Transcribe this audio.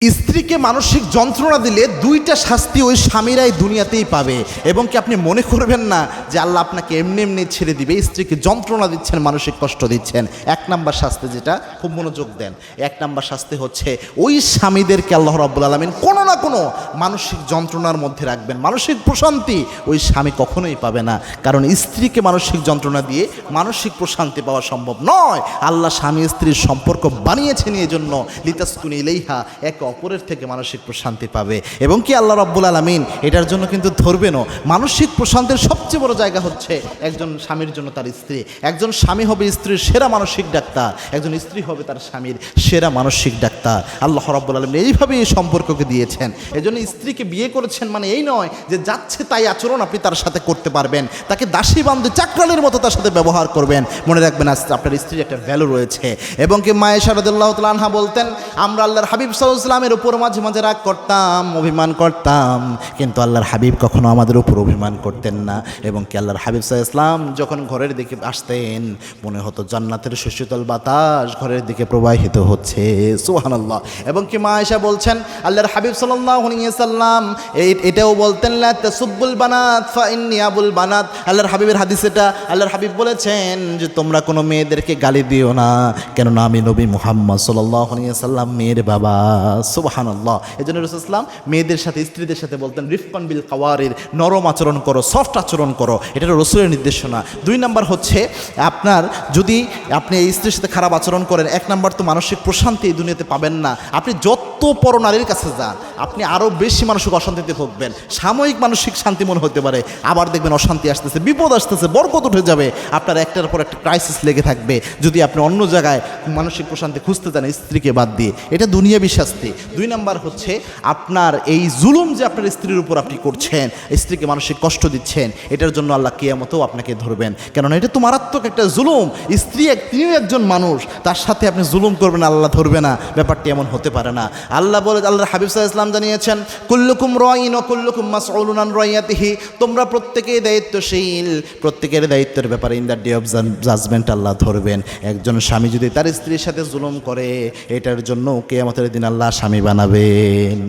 স্ত্রীকে মানসিক যন্ত্রণা দিলে দুইটা শাস্তি ওই স্বামীরাই দুনিয়াতেই পাবে। এবং কি আপনি মনে করবেন না যে আল্লাহ আপনাকে এমনি এমনি ছেড়ে দিবে। স্ত্রীকে যন্ত্রণা দিচ্ছেন, মানসিক কষ্ট দিচ্ছেন। এক নাম্বার শাস্তি, যেটা খুব মনোযোগ দেন, এক নাম্বার শাস্তি হচ্ছে ওই স্বামীদেরকে আল্লাহ রাব্বুল আলামিন কোনো না কোনো মানসিক যন্ত্রণার মধ্যে রাখবেন। মানসিক প্রশান্তি ওই স্বামী কখনোই পাবে না, কারণ স্ত্রীকে মানসিক যন্ত্রণা দিয়ে মানসিক প্রশান্তি পাওয়া সম্ভব নয়। আল্লাহ স্বামী স্ত্রীর সম্পর্ক বানিয়েছেন এই জন্য, লিতাসকুনু ইলাইহা, একে অপরের থেকে মানসিক প্রশান্তি পাবে। এবং কি আল্লাহ রাব্বুল আলামিন এটার জন্য কিন্তু ধরবেনও। মানসিক প্রশান্তির সবচেয়ে বড় জায়গা হচ্ছে একজন স্বামীর জন্য তার স্ত্রী। একজন স্বামী হবে স্ত্রীর সেরা মানসিক ডাক্তার, একজন স্ত্রী হবে তার স্বামীর সেরা মানসিক ডাক্তার। আল্লাহ রাব্বুল আলামিন এইভাবে এই সম্পর্ককে দিয়েছেন। এজন্য স্ত্রীকে বিয়ে করেছেন মানে এই নয় যে যাচ্ছে তাই আচরণ আপনি তার সাথে করতে পারবেন, তাকে দাসী বান্ধব চাকরালের মতো তার সাথে ব্যবহার করবেন। মনে রাখবেন আপনার স্ত্রীর একটা ভ্যালু রয়েছে। এবং কি মা আয়েশা রাদিয়াল্লাহু তাআলা আনহা বলতেন, আমরা আল্লাহর হাবিব সাল্লাল্লাহু আলাইহি ওয়াসাল্লামের উপর মাঝে মাঝে রাগ করতাম, অভিমান করতাম, কিন্তু আল্লাহর হাবিব কখনো আমাদের উপর অভিমান করতেন না। এবং কি আল্লাহর হাবিব সাল্লাল্লাহু আলাইহি ওয়াসাল্লাম যখন ঘরের দিকে আসতেন মনে হতো জান্নাতের সুশীতল বাতাস ঘরের দিকে প্রবাহিত হচ্ছে। সুবহানাল্লাহ। এবং কি মা আয়েশা বলছেন, আল্লাহর হাবিব সাল্লাল্লাহু আলাইহি ওয়াসাল্লাম এটাও বলতেন, লা তাসুব্বুল বানাত ফা ইন্নী আবুল বানাত। আল্লাহর হাবিবের হাদিস এটা। আল্লাহর হাবিব বলেছেন যে তোমরা কোনো মেয়েদেরকে গালি দিও না, কেননা আমি নবী মুহাম্মদ সাল্লাল্লাহু আলাইহি ওয়াসাল্লাম মেয়ের বাবা। সুবহানাল্লাহ। এজন্য রাসূল ইসলাম মেয়েদের সাথে স্ত্রীদের সাথে বলতেন রিফকান বিল কাওয়ারির, নরম আচরণ করো, সফট আচরণ করো। এটা রাসূলের নির্দেশনা। দুই নাম্বার হচ্ছে আপনার যদি আপনি এই স্ত্রীর সাথে খারাপ আচরণ করেন, এক নাম্বার তো মানসিক প্রশান্তি এই দুনিয়াতে পাবেন না। আপনি যত পরনারীর কাছে যান আপনি আরও বেশি মানসিক অশান্তিতে ভুগবেন। সাময়িক মানসিক শান্তি মনে হতে পারে, আবার দেখবেন অশান্তি আসতেছে, বিপদ আসতেছে, বরকত উঠে যাবে, আপনার একটার পর একটা ক্রাইসিস লেগে থাকবে যদি আপনি অন্য জায়গায় মানসিক প্রশান্তি খুঁজতে যান স্ত্রীকে বাদ দিয়ে। এটা দুনিয়াবী শাস্তি। দুই নাম্বার হচ্ছে আপনার এই জুলুম যে আপনার স্ত্রীর উপর আপনি করছেন, স্ত্রীকে মানসিক কষ্ট দিচ্ছেন, এটার জন্য আল্লাহ কিয়ামতেও আপনাকে ধরবেন, কেননা এটা তো মারাত্মক একটা জুলুম। তিনিও একজন মানুষ, তার সাথে আপনি জুলুম করবেন, আল্লাহ ধরবে না। ব্যাপারটি এমন হতে পারে না। আল্লাহ বলে, আল্লাহর হাবিব সাল্লাল্লাহু আলাইহি ওয়াসাল্লাম জানিয়েছেন, কুল্লুকুম রাঈন ওয়া কুল্লুকুম মাসউলুন আন রাইয়াতিহি, তোমরা প্রত্যেকেই দায়িত্বশীল, প্রত্যেকের দায়িত্বের ব্যাপারে in the day of judgement Allah ধরবেন। একজন স্বামী যদি তার স্ত্রীর সাথে জুলুম করে, এটার জন্য কিয়ামতের দিন আল্লাহ স্বামী বানাবেন।